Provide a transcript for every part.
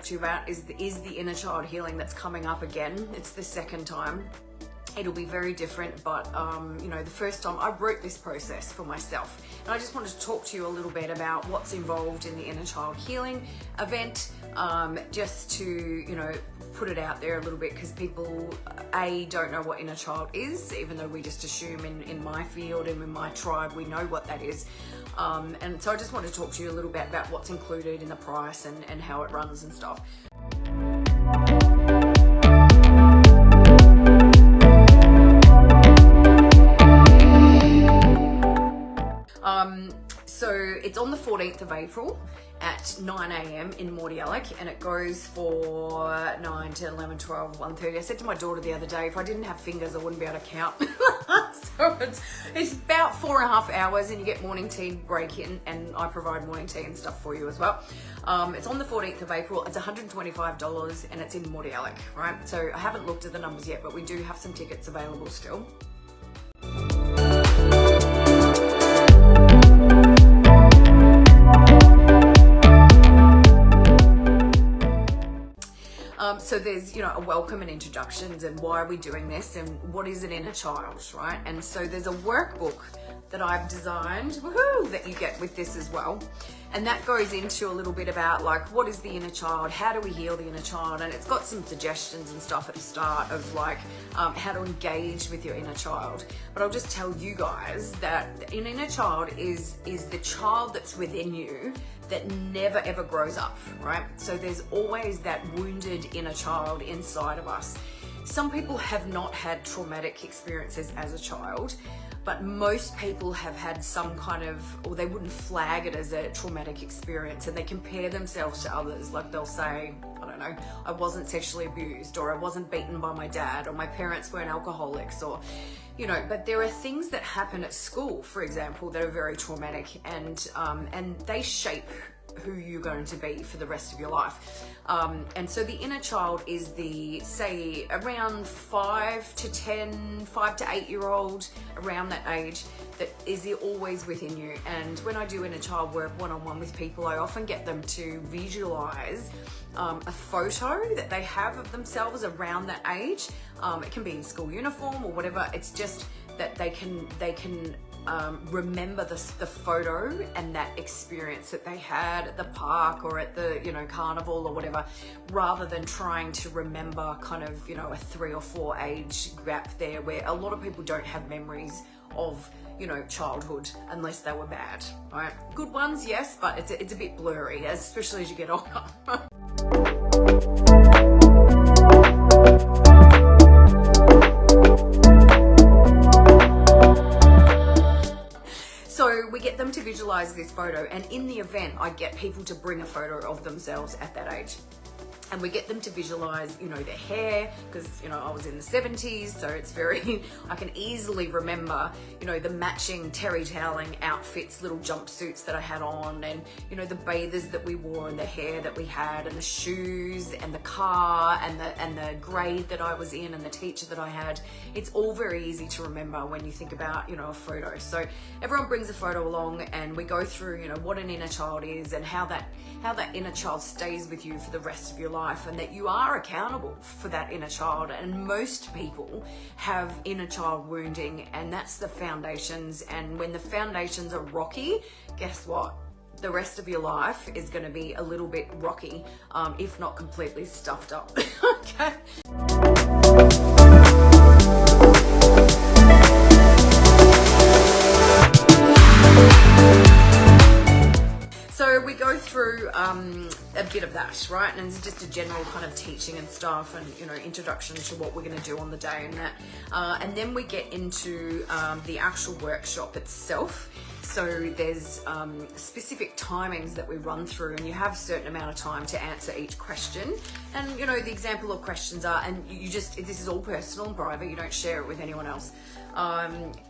to you about is the inner child healing that's coming up again. It's the second time. It'll be very different, but you know, the first time I wrote this process for myself, and I just wanted to talk to you a little bit about what's involved in the inner child healing event, just to, you know, put it out there a little bit, because people don't know what inner child is, even though we just assume in my field and in my tribe we know what that is. And so I just wanted to talk to you a little bit about what's included in the price and how it runs and stuff. So it's on the 14th of April at 9 a.m. in Mordialloc, and it goes for 9, 10, 11, 12, 1:30. I said to my daughter the other day, if I didn't have fingers, I wouldn't be able to count. So it's about 4.5 hours, and you get morning tea break in, and I provide morning tea and stuff for you as well. It's on the 14th of April. It's $125, and it's in Mordialloc, right? So I haven't looked at the numbers yet, but we do have some tickets available still. So there's, you know, a welcome and introductions and why are we doing this and what is an inner child, right? And so there's a workbook that I've designed, woohoo, that you get with this as well. And that goes into a little bit about like, what is the inner child? How do we heal the inner child? And it's got some suggestions and stuff at the start of like how to engage with your inner child. But I'll just tell you guys that an inner child is the child that's within you that never ever grows up, right? So there's always that wounded inner child inside of us. Some people have not had traumatic experiences as a child, but most people have had some kind of, or they wouldn't flag it as a traumatic experience, and they compare themselves to others. Like they'll say, I don't know, I wasn't sexually abused, or I wasn't beaten by my dad, or my parents weren't alcoholics, or, you know, but there are things that happen at school, for example, that are very traumatic, and they shape who you're going to be for the rest of your life. And so the inner child is the, say, around 5 to 8 year old, around that age, that is always within you. And when I do inner child work one-on-one with people, I often get them to visualize a photo that they have of themselves around that age. It can be in school uniform or whatever. It's just that they can remember the photo and that experience that they had at the park or at the, you know, carnival or whatever, rather than trying to remember kind of, you know, a 3 or 4 age gap there, where a lot of people don't have memories of, you know, childhood unless they were bad, right? Good ones, yes, but it's a bit blurry, especially as you get older. So we get them to visualize this photo, and in the event I get people to bring a photo of themselves at that age. And we get them to visualize, you know, their hair, because, you know, I was in the 70s, so it's very, I can easily remember, you know, the matching terry toweling outfits, little jumpsuits that I had on, and, you know, the bathers that we wore, and the hair that we had, and the shoes, and the car, and the grade that I was in, and the teacher that I had. It's all very easy to remember when you think about, you know, a photo. So everyone brings a photo along, and we go through, you know, what an inner child is, and how that inner child stays with you for the rest of your life, and that you are accountable for that inner child. And most people have inner child wounding, and that's the foundations. And when the foundations are rocky, guess what? The rest of your life is going to be a little bit rocky, if not completely stuffed up. Okay. So we go through a bit of that, right? And it's just a general kind of teaching and stuff, and, you know, introduction to what we're going to do on the day and that. And then we get into the actual workshop itself. So there's specific timings that we run through, and you have a certain amount of time to answer each question. And, you know, the example of questions are, and you just, this is all personal and private, you don't share it with anyone else.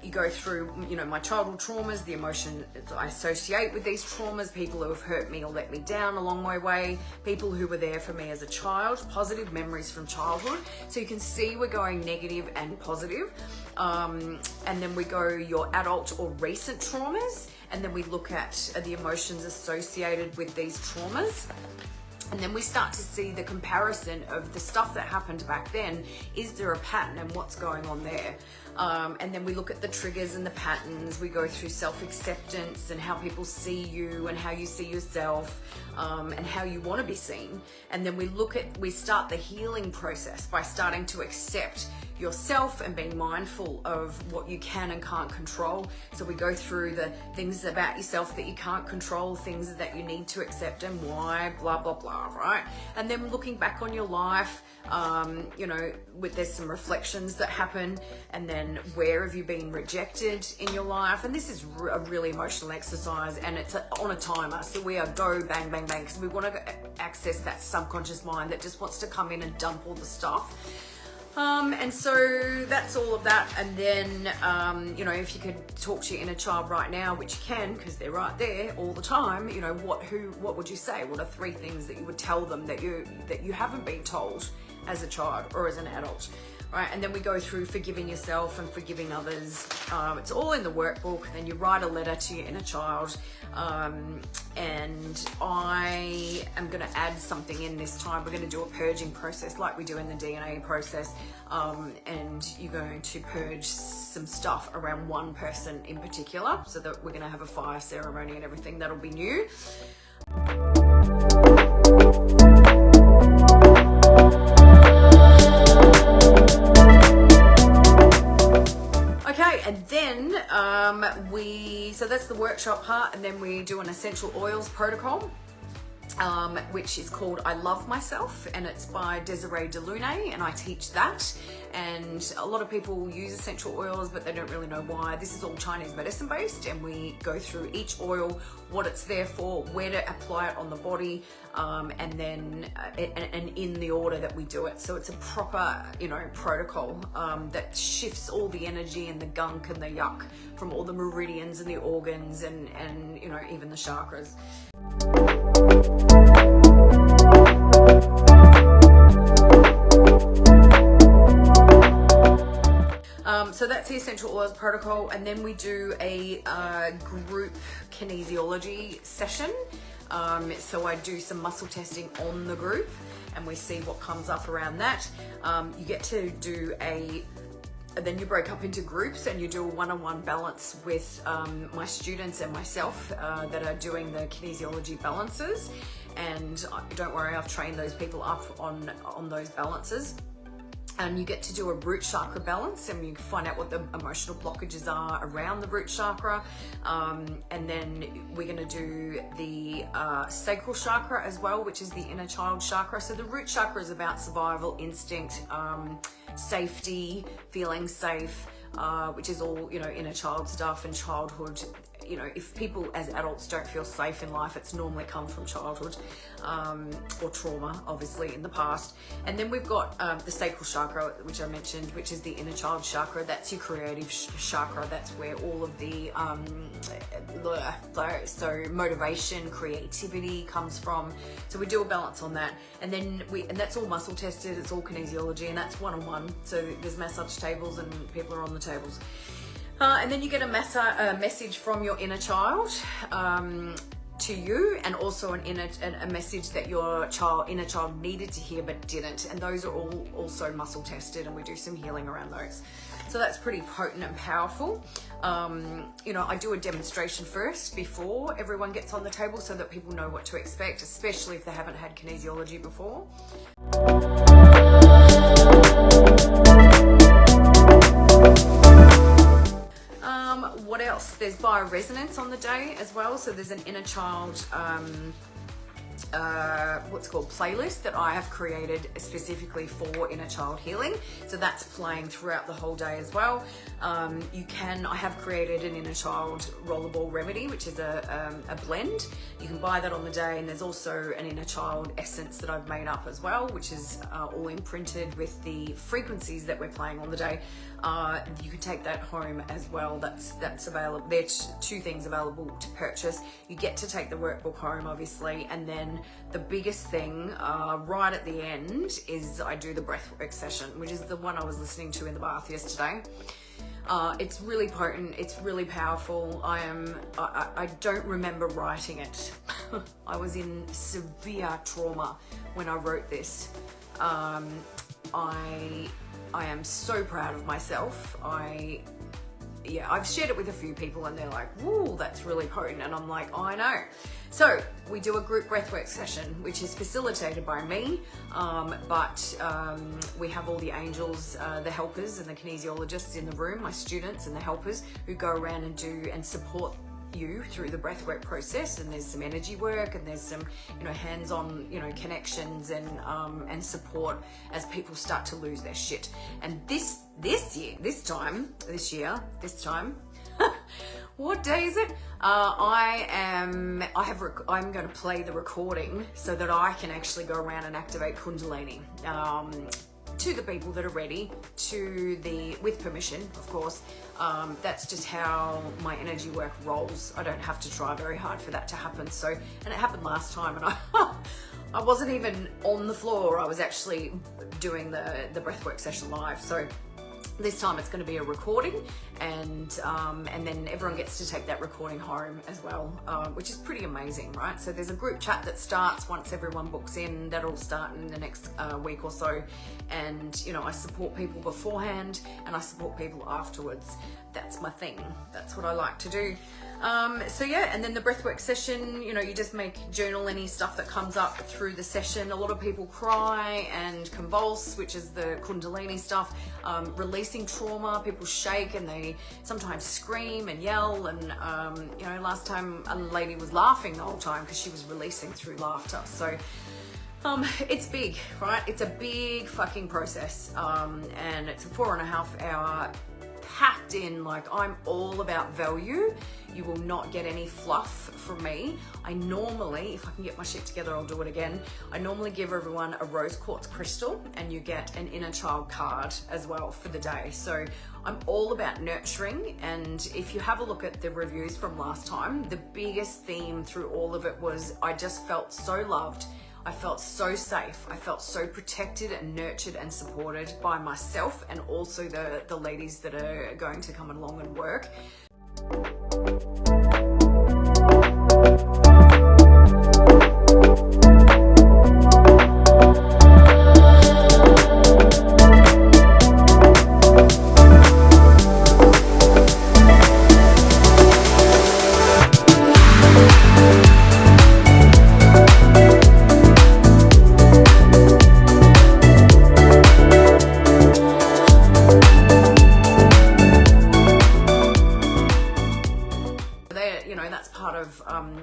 You go through, you know, my childhood traumas, the emotion I associate with these traumas, people who have hurt me or let me down along my way, people who were there for me as a child, positive memories from childhood. So you can see we're going negative and positive. And then we go your adult or recent traumas, and then we look at the emotions associated with these traumas. And then we start to see the comparison of the stuff that happened back then. Is there a pattern and what's going on there? And then we look at the triggers and the patterns. We go through self-acceptance and how people see you and how you see yourself, and how you want to be seen. And then we start the healing process by starting to accept yourself and being mindful of what you can and can't control. So we go through the things about yourself that you can't control, things that you need to accept and why, blah, blah, blah, right? And then looking back on your life, there's some reflections that happen, and then where have you been rejected in your life? And this is a really emotional exercise, and it's on a timer. So we are go bang, bang, bang, because we want to access that subconscious mind that just wants to come in and dump all the stuff. And so that's all of that. And then, if you could talk to your inner child right now, which you can, because they're right there all the time, what would you say? What are 3 things that you would tell them that you haven't been told as a child or as an adult? Right? And then we go through forgiving yourself and forgiving others. It's all in the workbook. Then you write a letter to your inner child. And I am going to add something in this time. We're going to do a purging process like we do in the DNA process. And you're going to purge some stuff around one person in particular, so that we're going to have a fire ceremony and everything. That'll be new. Okay, and then so that's the workshop part, and then we do an essential oils protocol, which is called I Love Myself, and it's by Desiree Delaunay, and I teach that. And a lot of people use essential oils, but they don't really know why. This is all Chinese medicine based, and we go through each oil, what it's there for, where to apply it on the body, and then and in the order that we do it. So it's a proper, protocol that shifts all the energy and the gunk and the yuck from all the meridians and the organs and even the chakras. So that's the essential oils protocol, and then we do a group kinesiology session. So I do some muscle testing on the group, and we see what comes up around that. You get to do then you break up into groups, and you do a one-on-one balance with my students and myself that are doing the kinesiology balances. And don't worry, I've trained those people up on those balances. And you get to do a root chakra balance, and you can find out what the emotional blockages are around the root chakra. And then we're going to do the sacral chakra as well, which is the inner child chakra. So the root chakra is about survival, instinct, safety, feeling safe, which is all, inner child stuff and childhood. If people as adults don't feel safe in life, it's normally come from childhood or trauma, obviously, in the past. And then we've got the sacral chakra, which I mentioned, which is the inner child chakra. That's your creative chakra. That's where all of the so motivation, creativity comes from. So we do a balance on that, and then and that's all muscle tested. It's all kinesiology, and that's one-on-one. So there's massage tables, and people are on the tables. And then you get a message from your inner child to you, and also a message that your inner child needed to hear but didn't. And those are all also muscle tested, and we do some healing around those. So that's pretty potent and powerful. I do a demonstration first before everyone gets on the table, so that people know what to expect, especially if they haven't had kinesiology before. What else? There's bioresonance on the day as well. So there's an inner child, playlist that I have created specifically for inner child healing. So that's playing throughout the whole day as well. I have created an inner child rollerball remedy, which is a blend. You can buy that on the day, and there's also an inner child essence that I've made up as well, which is all imprinted with the frequencies that we're playing on the day. You can take that home as well. That's available. There's 2 things available to purchase. You get to take the workbook home, obviously, and then the biggest thing right at the end is I do the breathwork session, which is the one I was listening to in the bath yesterday. It's really potent, it's really powerful. I don't remember writing it. I was in severe trauma when I wrote this. I am so proud of myself. I've shared it with a few people and they're like, whoa, that's really potent. And I'm like, I know. So we do a group breathwork session, which is facilitated by me, but we have all the angels, the helpers and the kinesiologists in the room, my students and the helpers who go around and do and support you through the breathwork process. And there's some energy work and there's some, hands-on, connections and support as people start to lose their shit. And this time, what day is it? I'm going to play the recording so that I can actually go around and activate Kundalini. To the people that are ready, with permission, of course. That's just how my energy work rolls. I don't have to try very hard for that to happen. So, and it happened last time, and I wasn't even on the floor. I was actually doing the breathwork session live. So this time it's going to be a recording, and then everyone gets to take that recording home as well, which is pretty amazing, right? So there's a group chat that starts once everyone books in. That'll start in the next week or so, and I support people beforehand and I support people afterwards. That's my thing. That's what I like to do. And then the breathwork session, you just journal any stuff that comes up through the session. A lot of people cry and convulse, which is the Kundalini stuff. Releasing trauma, people shake and they sometimes scream and yell. And, last time a lady was laughing the whole time because she was releasing through laughter. So it's big, right? It's a big fucking process. And it's a 4.5 hour packed in. I'm all about value. You will not get any fluff from me. I normally, if I can get my shit together, I'll do it again. I normally give everyone a rose quartz crystal and you get an inner child card as well for the day. So I'm all about nurturing. And if you have a look at the reviews from last time, the biggest theme through all of it was I just felt so loved. I felt so safe. I felt so protected and nurtured and supported by myself and also the ladies that are going to come along and work.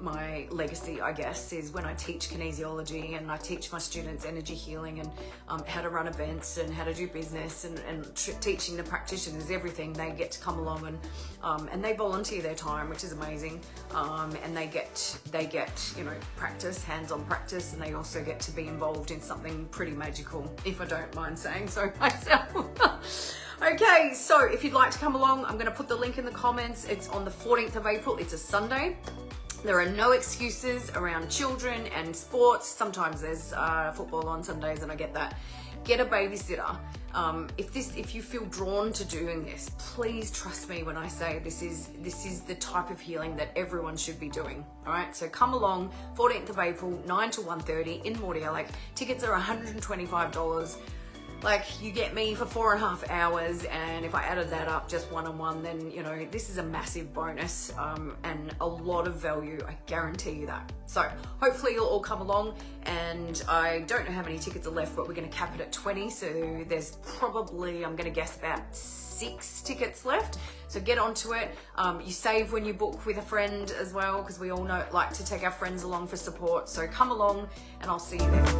My legacy, I guess, is when I teach kinesiology and I teach my students energy healing and how to run events and how to do business and teaching the practitioners everything. They get to come along and they volunteer their time, which is amazing, and they get practice, hands-on practice, and they also get to be involved in something pretty magical, if I don't mind saying so myself. Okay, so if you'd like to come along, I'm going to put the link in the comments. It's on the 14th of April. It's a Sunday. There are no excuses around children and sports. Sometimes there's football on Sundays, and I get that. Get a babysitter. If you feel drawn to doing this, please trust me when I say this is the type of healing that everyone should be doing. All right, so come along, 14th of April, 9 to 1:30 in Mordialloc. Tickets are $125. You get me for 4.5 hours, and if I added that up just one-on-one, then this is a massive bonus and a lot of value. I guarantee you that. So hopefully you'll all come along, and I don't know how many tickets are left, but we're going to cap it at 20. So there's probably, I'm going to guess, about 6 tickets left. So get onto it. You save when you book with a friend as well, because we all like to take our friends along for support. So come along, and I'll see you there.